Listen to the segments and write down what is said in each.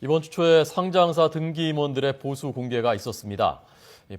이번 주 초에 상장사 등기 임원들의 보수 공개가 있었습니다.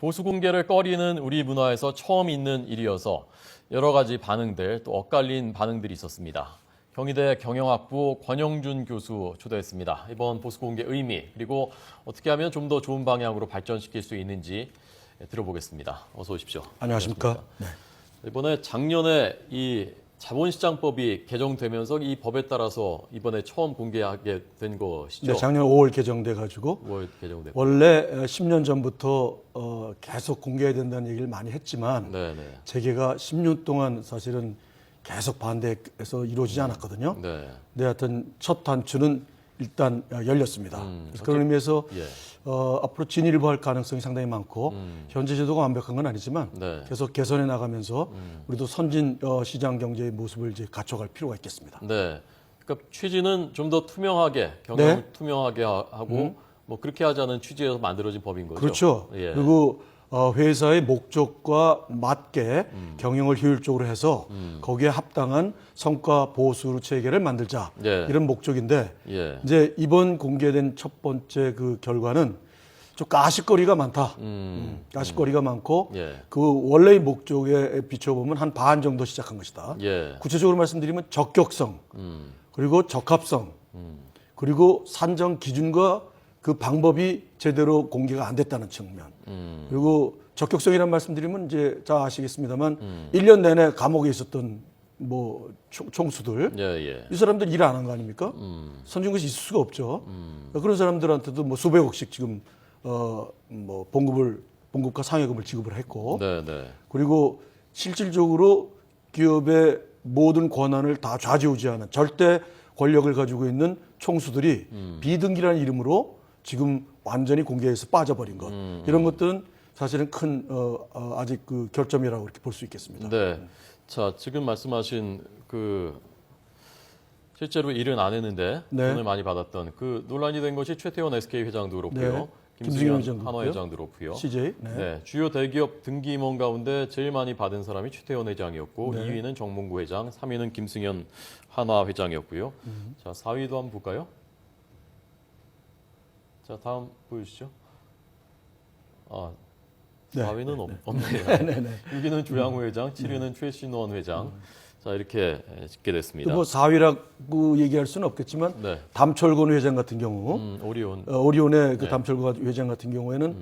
보수 공개를 꺼리는 우리 문화에서 처음 있는 일이어서 여러 가지 반응들, 또 엇갈린 반응들이 있었습니다. 경희대 경영학부 권영준 교수 초대했습니다. 이번 보수 공개 의미, 그리고 어떻게 하면 좀 더 좋은 방향으로 발전시킬 수 있는지 들어보겠습니다. 어서 오십시오. 안녕하십니까. 네. 이번에 작년에 이 자본시장법이 개정되면서 이 법에 따라서 이번에 처음 공개하게 된 것이죠. 네, 작년 5월 개정돼 가지고 5월 개정돼. 원래 10년 전부터 계속 공개해야 된다는 얘기를 많이 했지만 네네. 재개가 10년 동안 사실은 계속 반대해서 이루어지지 않았거든요. 네. 네, 하여튼 첫 단추는 일단 열렸습니다. 그래서 그런 의미에서 예. 앞으로 진일보할 가능성이 상당히 많고 현재 제도가 완벽한 건 아니지만 네. 계속 개선해 나가면서 우리도 선진 시장 경제의 모습을 이제 갖춰갈 필요가 있겠습니다. 네. 그러니까 취지는 좀 더 투명하게 경영 네. 투명하게 하고 뭐 그렇게 하자는 취지에서 만들어진 법인 거죠. 그렇죠. 예. 그리고 회사의 목적과 맞게 경영을 효율적으로 해서 거기에 합당한 성과 보수 체계를 만들자 예. 이런 목적인데 예. 이제 이번 공개된 첫 번째 그 결과는 좀 가십거리가 많다. 가십거리가 많고 예. 그 원래의 목적에 비춰보면 한 반 정도 시작한 것이다. 예. 구체적으로 말씀드리면 적격성 그리고 적합성 그리고 산정 기준과 그 방법이 제대로 공개가 안 됐다는 측면. 그리고 적격성이라는 말씀드리면 이제 다 아시겠습니다만 1년 내내 감옥에 있었던 뭐 총수들 예. 예. 이 사람들 일 안 한 거 아닙니까? 선진국에서 있을 수가 없죠. 그런 사람들한테도 뭐 수백억씩 지금 뭐 봉급과 상여금을 지급을 했고 네. 네. 그리고 실질적으로 기업의 모든 권한을 다 좌지우지하는 절대 권력을 가지고 있는 총수들이 비등기라는 이름으로 지금 완전히 공개해서 빠져버린 것 이런 것들은 사실은 큰 아직 그 결점이라고 이렇게 볼 수 있겠습니다. 네. 자, 지금 말씀하신 그 실제로 일은 안 했는데 네. 돈을 많이 받았던 그 논란이 된 것이 최태원 SK 회장도 그렇고요. 네. 김승현 회장도 한화 그렇고요. 회장도 그렇고요. CJ. 네. 네. 주요 대기업 등기 임원 가운데 제일 많이 받은 사람이 최태원 회장이었고 네. 2위는 정몽구 회장, 3위는 김승현 한화 회장이었고요. 자, 4위도 한번 볼까요? 자, 다음 보여주시죠. 아, 네. 4위는 없네요. 네네. 6위는 조양호 회장, 7위는 최신원 회장. 자, 이렇게 짓게 됐습니다. 뭐 4위라고 얘기할 수는 없겠지만 네. 담철건 회장 같은 경우 오리온. 오리온의 그 네. 담철건 회장 같은 경우에는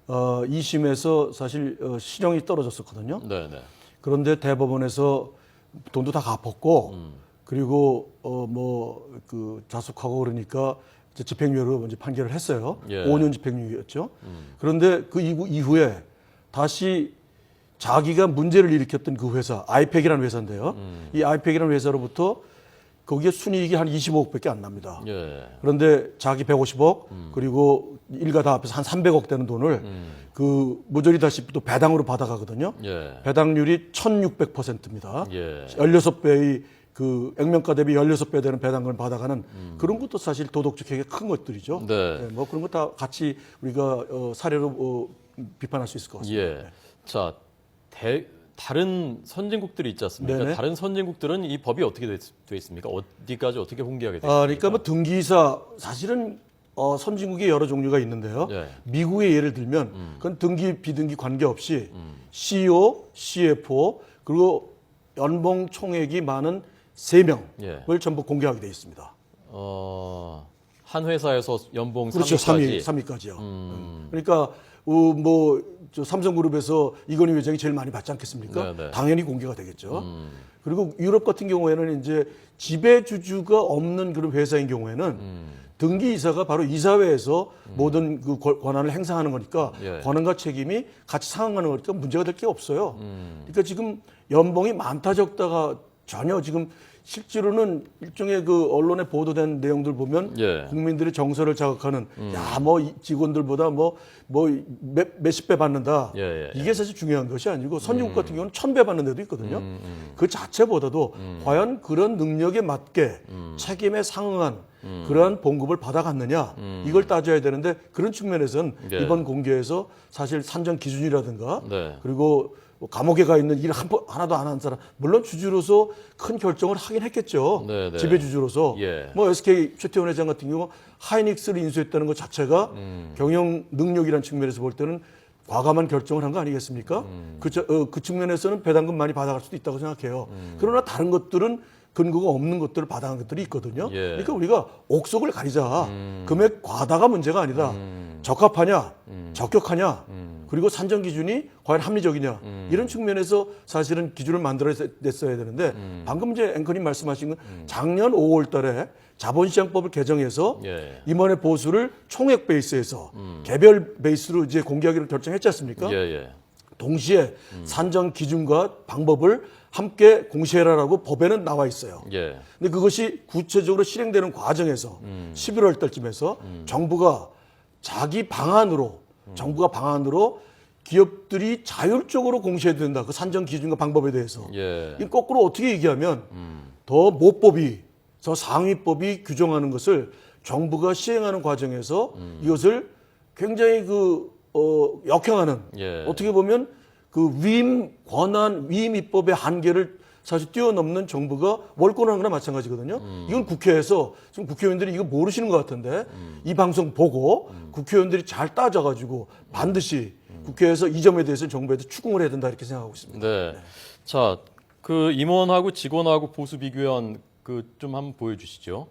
2심에서 사실 실형이 떨어졌었거든요. 네, 네. 그런데 대법원에서 돈도 다 갚았고 그리고 뭐 그 자숙하고 그러니까 이제 집행유예로 먼저 판결을 했어요. 예. 5년 집행유예였죠. 그런데 그 이후에 다시 자기가 문제를 일으켰던 그 회사 아이팩이라는 회사인데요. 이 아이팩이라는 회사로부터 거기에 순이익이 한 25억밖에 안 납니다. 예. 그런데 자기 150억 그리고 일가 다 합해서 한 300억 되는 돈을 그 모조리다시피 또 배당으로 받아가거든요. 예. 배당률이 1600%입니다. 예. 16배의 그 액면가 대비 16배 되는 배당금을 받아가는 그런 것도 사실 도덕적 해가 큰 것들이죠. 네. 뭐 그런 것 다 같이 우리가 사례로 비판할 수 있을 것 같습니다. 예. 자, 다른 선진국들이 있지 않습니까? 네네. 다른 선진국들은 이 법이 어떻게 되어 있습니까? 어디까지 어떻게 공개하게 되어 있습니까? 그러니까 뭐 등기사 사실은 선진국에 여러 종류가 있는데요. 예. 미국의 예를 들면 그건 등기 비등기 관계없이 CEO, CFO 그리고 연봉 총액이 많은 3명을 예. 전부 공개하게 되어 있습니다. 한 회사에서 연봉 그렇죠. 3위까지. 3위까지요. 그러니까 저 삼성그룹에서 이건희 회장이 제일 많이 받지 않겠습니까? 네네. 당연히 공개가 되겠죠. 그리고 유럽 같은 경우에는 이제 지배주주가 없는 그런 회사인 경우에는 등기이사가 바로 이사회에서 모든 그 권한을 행사하는 거니까 예. 권한과 책임이 같이 상응하는 거니까 문제가 될 게 없어요. 그러니까 지금 연봉이 많다 적다가 전혀 지금 실제로는 일종의 그 언론에 보도된 내용들 보면 예. 국민들의 정서를 자극하는 야 뭐 직원들보다 뭐 몇십 배 받는다. 예. 이게 사실 중요한 것이 아니고 선진국 같은 경우는 1000배 받는 데도 있거든요. 그 자체보다도 과연 그런 능력에 맞게 책임에 상응한 그러한 봉급을 받아갔느냐 이걸 따져야 되는데 그런 측면에서는 예. 이번 공개에서 사실 산정 기준이라든가 네. 그리고 감옥에 가 있는 일 하나도 안 한 사람, 물론 주주로서 큰 결정을 하긴 했겠죠. 네네. 지배주주로서. 예. 뭐 SK 최태원 회장 같은 경우 하이닉스를 인수했다는 것 자체가 경영 능력이라는 측면에서 볼 때는 과감한 결정을 한 거 아니겠습니까? 그 측면에서는 배당금 많이 받아갈 수도 있다고 생각해요. 그러나 다른 것들은 근거가 없는 것들을 받아간 것들이 있거든요. 예. 그러니까 우리가 옥석을 가리자. 금액 과다가 문제가 아니다. 적합하냐, 적격하냐, 그리고 산정 기준이 과연 합리적이냐 이런 측면에서 사실은 기준을 만들어냈어야 되는데 방금 이제 앵커님 말씀하신 건 작년 5월달에 자본시장법을 개정해서 예. 임원의 보수를 총액 베이스에서 개별 베이스로 이제 공개하기로 결정했지 않습니까? 예, 예. 동시에 산정 기준과 방법을 함께 공시해라라고 법에는 나와 있어요. 예. 근데 그것이 구체적으로 실행되는 과정에서 11월 달쯤에서 정부가 자기 방안으로 정부가 방안으로 기업들이 자율적으로 공시해도 된다. 그 산정 기준과 방법에 대해서. 예. 이 거꾸로 어떻게 얘기하면 더 모법이 더 상위법이 규정하는 것을 정부가 시행하는 과정에서 이것을 굉장히 역행하는 예. 어떻게 보면 그 위임 권한 위임 입법의 한계를 사실 뛰어넘는 정부가 월권하는 거나 마찬가지거든요. 이건 국회에서 지금 국회의원들이 이거 모르시는 것 같은데 이 방송 보고 국회의원들이 잘 따져가지고 반드시 국회에서 이 점에 대해서 정부에도 추궁을 해야 된다 이렇게 생각하고 있습니다. 네. 자, 그 임원하고 직원하고 보수 비교한 그 좀 한번 보여주시죠.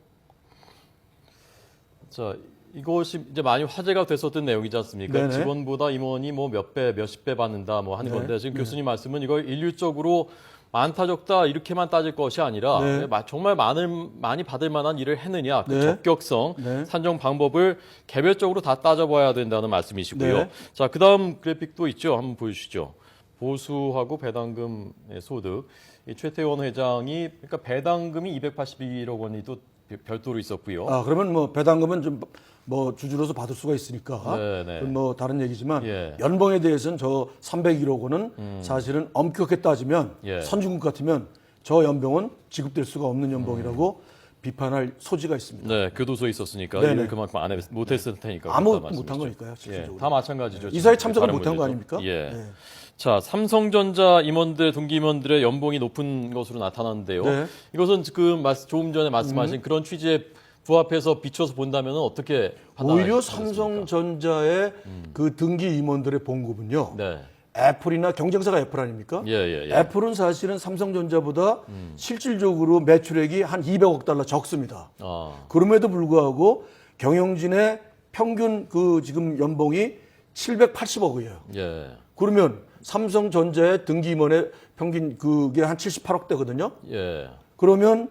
자, 이것이 이제 많이 화제가 됐었던 내용이지 않습니까? 네네. 직원보다 임원이 뭐 몇 배, 몇십 배 받는다 뭐 하는 네. 건데 지금 교수님 말씀은 이걸 일률적으로 많다 적다 이렇게만 따질 것이 아니라 네. 정말 많이 받을 만한 일을 했느냐 그 네. 적격성, 네. 산정 방법을 개별적으로 다 따져봐야 된다는 말씀이시고요. 네. 자, 그다음 그래픽도 있죠. 한번 보여주시죠. 보수하고 배당금의 소득. 이 최태원 회장이 그러니까 배당금이 281억 원이 또 별도로 있었고요. 아 그러면 뭐 배당금은 좀 뭐 주주로서 받을 수가 있으니까 네네. 그건 뭐 다른 얘기지만 예. 연봉에 대해서는 저 301억 원은 사실은 엄격하게 따지면 예. 선진국 같으면 저 연봉은 지급될 수가 없는 연봉이라고 비판할 소지가 있습니다. 네, 교도소에 있었으니까 네네. 일을 그만큼 못했을 테니까. 아무것도 그렇다 못한 말씀이시죠. 거니까요. 예, 실질적으로. 다 마찬가지죠. 이사회 지금 참석을 다른 못한 거 문제죠. 아닙니까? 예. 네. 자, 삼성전자 임원들, 등기 임원들의 연봉이 높은 것으로 나타났는데요. 네. 이것은 조금 전에 말씀하신 그런 취지에 부합해서 비춰서 본다면 어떻게 오히려 판단하시겠습니까? 삼성전자의 그 등기 임원들의 봉급은요. 네. 애플이나 경쟁사가 애플 아닙니까? 예. 애플은 사실은 삼성전자보다 실질적으로 매출액이 한 200억 달러 적습니다. 아, 그럼에도 불구하고 경영진의 평균 그 지금 연봉이 780억이에요. 예. 그러면 삼성전자의 등기 임원의 평균 그게 한 78억대거든요. 예. 그러면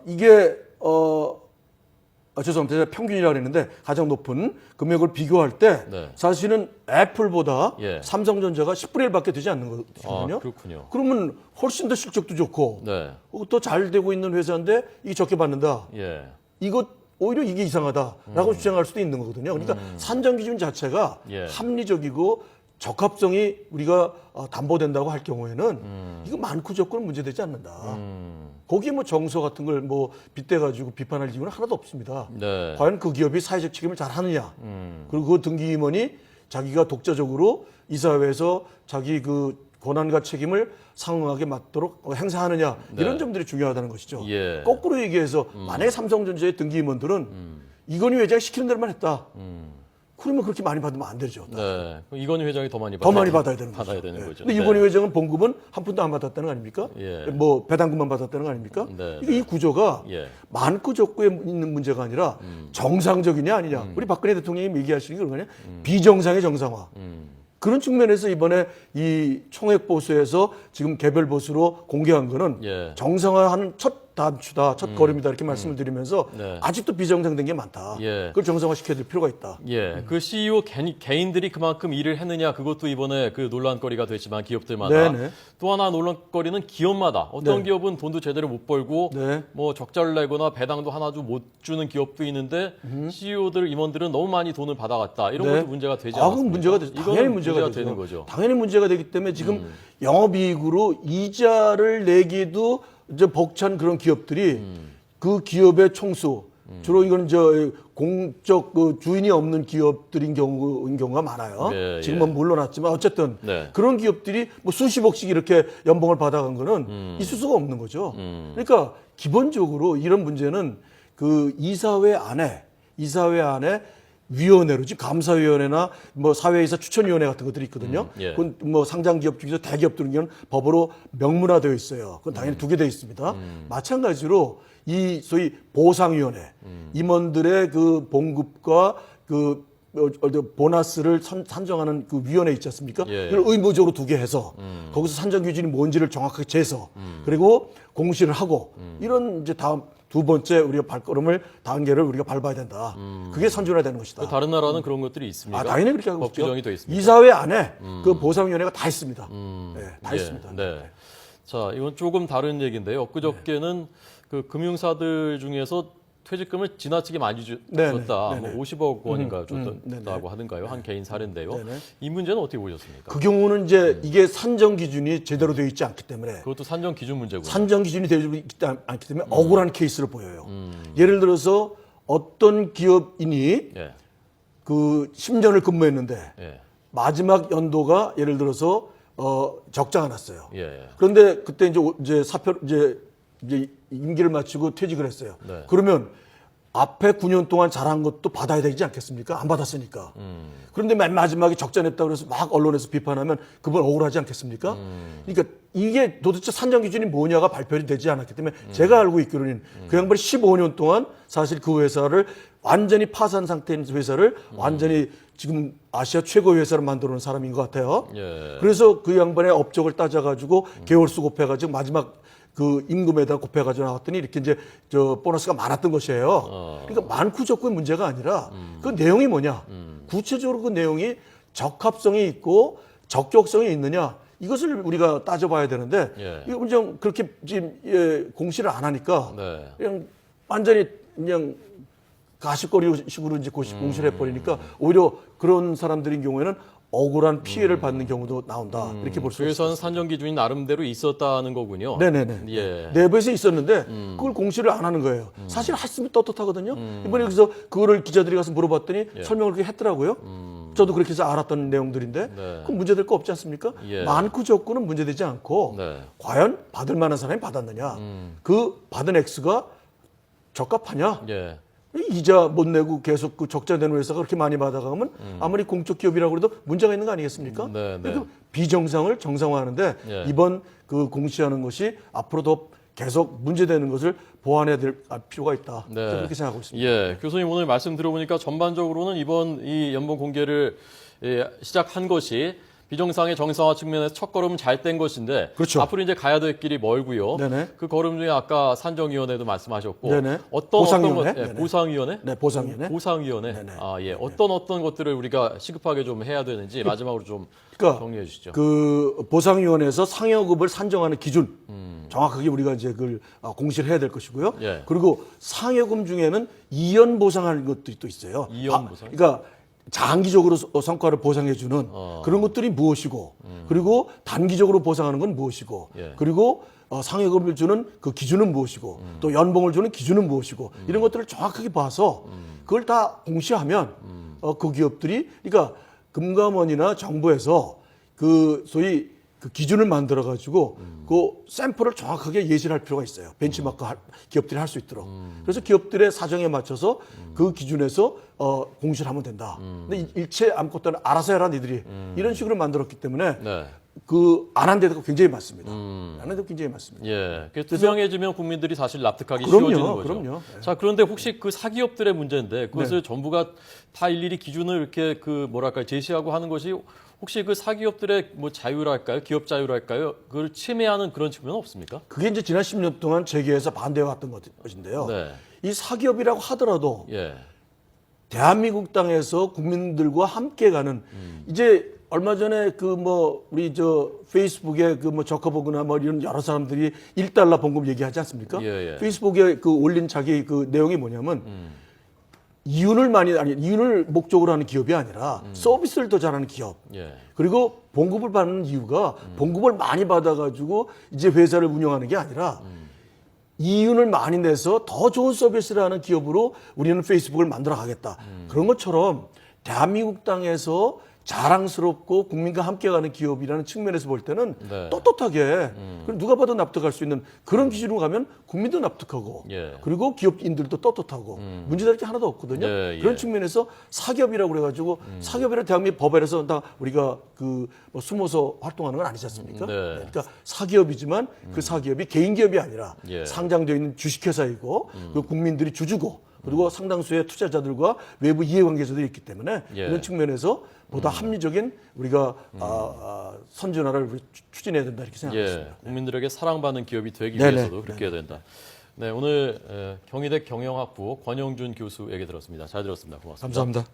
이게 죄송합니다. 제가 평균이라고 그랬는데 가장 높은 금액을 비교할 때 네. 사실은 애플보다 예. 삼성전자가 10분의 1밖에 되지 않는 거거든요. 아, 그렇군요. 그러면 훨씬 더 실적도 좋고 네. 또 잘 되고 있는 회사인데 이게 적게 받는다. 예. 이거 오히려 이게 이상하다라고 주장할 수도 있는 거거든요. 그러니까 산정 기준 자체가 예. 합리적이고 적합성이 우리가 담보된다고 할 경우에는 이거 많고 적고는 문제되지 않는다. 거기에 뭐 정서 같은 걸 뭐 빗대가지고 비판할 이유는 하나도 없습니다. 네. 과연 그 기업이 사회적 책임을 잘 하느냐. 그리고 그 등기 임원이 자기가 독자적으로 이사회에서 자기 그 권한과 책임을 상응하게 맞도록 행사하느냐. 이런 점들이 중요하다는 것이죠. 예. 거꾸로 얘기해서 만약에 삼성전자의 등기 임원들은 이건희 회장이 시키는 대로만 했다. 그러면 그렇게 많이 받으면 안 되죠. 네. 이건희 회장이 더 많이 더 많이 받아야 되는 거죠. 받아야 되는 예. 거죠. 근데 네. 이건희 회장은 봉급은 한 푼도 안 받았다는 거 아닙니까? 예. 뭐 배당금만 받았다는 거 아닙니까? 네, 이 구조가 예. 많고 적고에 있는 문제가 아니라 정상적이냐 아니냐. 우리 박근혜 대통령이 얘기하시는 게 그런 거냐? 비정상의 정상화. 그런 측면에서 이번에 이 총액 보수에서 지금 개별 보수로 공개한 거는 예. 정상화하는 첫 단추다, 첫 걸음이다 이렇게 말씀을 드리면서 네. 아직도 비정상된 게 많다. 예. 그걸 정상화시켜야 될 필요가 있다. 예, 그 CEO 개인들이 그만큼 일을 했느냐 그것도 이번에 그 논란거리가 됐지만 기업들마다 네네. 또 하나 논란거리는 기업마다 어떤 네. 기업은 돈도 제대로 못 벌고 네. 뭐 적자를 내거나 배당도 하나도 못 주는 기업도 있는데 CEO들 임원들은 너무 많이 돈을 받아갔다 이런 네. 것도 문제가 되지 그건 않습니까? 문제가 되죠. 당연히 이거는 문제가 되죠. 되는 거죠. 당연히 문제가 되기 때문에 지금 영업이익으로 이자를 내기도 이제 벅찬 그런 기업들이 그 기업의 총수 주로 이건 저 공적 그 주인이 없는 기업들인 경우가 많아요. 예, 지금은 물러났지만 어쨌든 네. 그런 기업들이 뭐 수십억씩 이렇게 연봉을 받아간 거는 있을 수가 없는 거죠. 그러니까 기본적으로 이런 문제는 그 이사회 안에 위원회로, 즉 감사위원회나 뭐 사회이사 추천위원회 같은 것들이 있거든요. 예. 그건 뭐 상장기업 중에서 대기업들은 경우는 법으로 명문화되어 있어요. 그건 당연히 두 개 되어 있습니다. 마찬가지로 이 소위 보상위원회, 임원들의 그 봉급과 그 보너스를 산정하는 그 위원회 있지 않습니까? 예. 이걸 의무적으로 두 개 해서 거기서 산정 기준이 뭔지를 정확하게 재서 그리고 공시를 하고 이런 이제 다음 두 번째 우리가 발걸음을 단계를 우리가 밟아야 된다. 그게 선진화되는 것이다. 다른 나라는 그런 것들이 있습니까? 당연히 그렇게 하고 법 있죠. 규정이 돼 있습니다. 이사회 안에 그 보상위원회가 다 있습니다. 네, 다 예, 있습니다. 네. 자, 이건 조금 다른 얘기인데요. 엊그저께는 그 금융사들 중에서 퇴직금을 지나치게 많이 네네, 줬다. 네네. 뭐 50억 원인가 네네. 줬다고 하던가요? 한 개인 사례인데요. 네네. 이 문제는 어떻게 보셨습니까? 그 경우는 이제 이게 산정 기준이 제대로 되어 있지 않기 때문에 그것도 산정 기준 문제고요. 산정 기준이 되어 있지 않기 때문에 억울한 케이스를 보여요. 예를 들어서 어떤 기업인이 예, 그 10년을 근무했는데 예, 마지막 연도가 예를 들어서 적자가 났어요. 예, 그런데 그때 이제 사표 이제 임기를 마치고 퇴직을 했어요. 네. 그러면 앞에 9년 동안 잘한 것도 받아야 되지 않겠습니까? 안 받았으니까. 그런데 맨 마지막에 적자 냈다고 해서 막 언론에서 비판하면 그건 억울하지 않겠습니까? 그러니까 이게 도대체 산정 기준이 뭐냐가 발표가 되지 않았기 때문에 제가 알고 있기로는 그 양반이 15년 동안 사실 그 회사를 완전히 파산 상태인 회사를 완전히 지금 아시아 최고의 회사를 만들어 놓은 사람인 것 같아요. 예. 그래서 그 양반의 업적을 따져가지고 개월수 곱해가지고 마지막 그 임금에다 곱해가지고 나왔더니 이렇게 이제 저 보너스가 많았던 것이에요. 그러니까 많고 적고의 문제가 아니라 그 내용이 뭐냐. 구체적으로 그 내용이 적합성이 있고 적격성이 있느냐. 이것을 우리가 따져봐야 되는데 예. 이거 문제 그렇게 지금 공시를 안 하니까 네. 그냥 완전히 그냥 가십거리식으로 이제 공시를 해버리니까 오히려 그런 사람들인 경우에는 억울한 피해를 받는 경우도 나온다. 이렇게 볼 수 있습니다. 그래서는 산정 기준이 나름대로 있었다는 거군요. 네네네. 예. 내부에서 있었는데 그걸 공시를 안 하는 거예요. 사실 했으면 떳떳하거든요. 이번에 그래서 그거를 기자들이 가서 물어봤더니 설명을 그렇게 했더라고요. 저도 그렇게 해서 알았던 내용들인데 네. 그럼 문제될 거 없지 않습니까? 예. 많고 적고는 문제되지 않고 네. 과연 받을 만한 사람이 받았느냐. 그 받은 액수가 적합하냐. 예. 이자 못 내고 계속 그 적자 되는 회사가 그렇게 많이 받아가면 아무리 공적 기업이라고 해도 문제가 있는 거 아니겠습니까? 네, 네. 그러니까 비정상을 정상화하는데 예. 이번 그 공시하는 것이 앞으로 더 계속 문제되는 것을 보완해야 될 필요가 있다. 네. 저는 그렇게 생각하고 있습니다. 예, 교수님 오늘 말씀 들어보니까 전반적으로는 이번 이 연봉 공개를 시작한 것이 비정상의 정상화 측면에서 첫 걸음은 잘 뗀 것인데 그렇죠. 앞으로 이제 가야 될 길이 멀고요. 네네. 그 걸음 중에 아까 산정위원회도 말씀하셨고 네네. 어떤 보상위원회? 것, 예, 네네. 보상위원회? 네, 보상위원회. 보상위원회. 네네. 아 예, 어떤 것들을 우리가 시급하게 좀 해야 되는지 마지막으로 좀 그러니까 정리해 주시죠. 그 보상위원회에서 상여급을 산정하는 기준 정확하게 우리가 이제 그걸 공시를 해야 될 것이고요. 예. 그리고 상여금 중에는 이연 보상하는 것들이 또 있어요. 이연 보상? 그러니까 장기적으로 성과를 보상해주는 그런 것들이 무엇이고, 그리고 단기적으로 보상하는 건 무엇이고, 예. 그리고 상여금을 주는 그 기준은 무엇이고, 또 연봉을 주는 기준은 무엇이고, 이런 것들을 정확하게 봐서 그걸 다 공시하면 그 기업들이, 그러니까 금감원이나 정부에서 그 소위 그 기준을 만들어 가지고 그 샘플을 정확하게 예시를 할 필요가 있어요. 벤치마크 기업들이 할 수 있도록. 그래서 기업들의 사정에 맞춰서 그 기준에서 공시를 하면 된다. 근데 일체 아무것도 알아서 해라 니들이 이런 식으로 만들었기 때문에 네. 그 안 한 데도 굉장히 많습니다. 안 한 데도 굉장히 많습니다. 예, 투명해지면 국민들이 사실 납득하기 그럼요, 쉬워지는 거죠. 그럼요. 자, 그런데 혹시 그 사기업들의 문제인데 그것을 정부가 다 일일이 기준을 이렇게 그 뭐랄까 제시하고 하는 것이 혹시 그 사기업들의 뭐 자유랄까요, 기업 자유랄까요, 그걸 침해하는 그런 측면은 없습니까? 그게 이제 지난 10년 동안 재계에서 반대해왔던 것인데요. 네. 이 사기업이라고 하더라도 예, 대한민국 땅에서 국민들과 함께 가는 이제 얼마 전에 그 뭐 우리 저 페이스북에 그 뭐 저커버그나 뭐 이런 여러 사람들이 1달러 봉급 얘기하지 않습니까? 예, 예. 페이스북에 그 올린 자기 그 내용이 뭐냐면 이윤을 목적으로 하는 기업이 아니라 서비스를 더 잘하는 기업. 예, 그리고 봉급을 받는 이유가 봉급을 많이 받아가지고 이제 회사를 운영하는 게 아니라 이윤을 많이 내서 더 좋은 서비스를 하는 기업으로 우리는 페이스북을 만들어 가겠다. 그런 것처럼 대한민국 땅에서 자랑스럽고 국민과 함께 가는 기업이라는 측면에서 볼 때는 네. 떳떳하게 그럼 누가 봐도 납득할 수 있는 그런 기준으로 가면 국민도 납득하고 예. 그리고 기업인들도 떳떳하고 문제될 게 하나도 없거든요. 예, 그런 예. 측면에서 사기업이라고 그래가지고 사기업이라 대한민국 법원에서 다 우리가 뭐 숨어서 활동하는 건 아니지 않습니까? 네. 그러니까 사기업이지만 그 사기업이 개인 기업이 아니라 예. 상장되어 있는 주식회사이고 그 국민들이 주주고 그리고 상당수의 투자자들과 외부 이해관계자들이 있기 때문에 예. 이런 측면에서 보다 합리적인 우리가 선진화를 추진해야 된다 이렇게 생각합니다. 예, 국민들에게 사랑받는 기업이 되기 네네. 위해서도 그렇게 해야 된다. 네, 오늘 경희대 경영학부 권영준 교수 얘기 들었습니다. 잘 들었습니다. 고맙습니다. 감사합니다.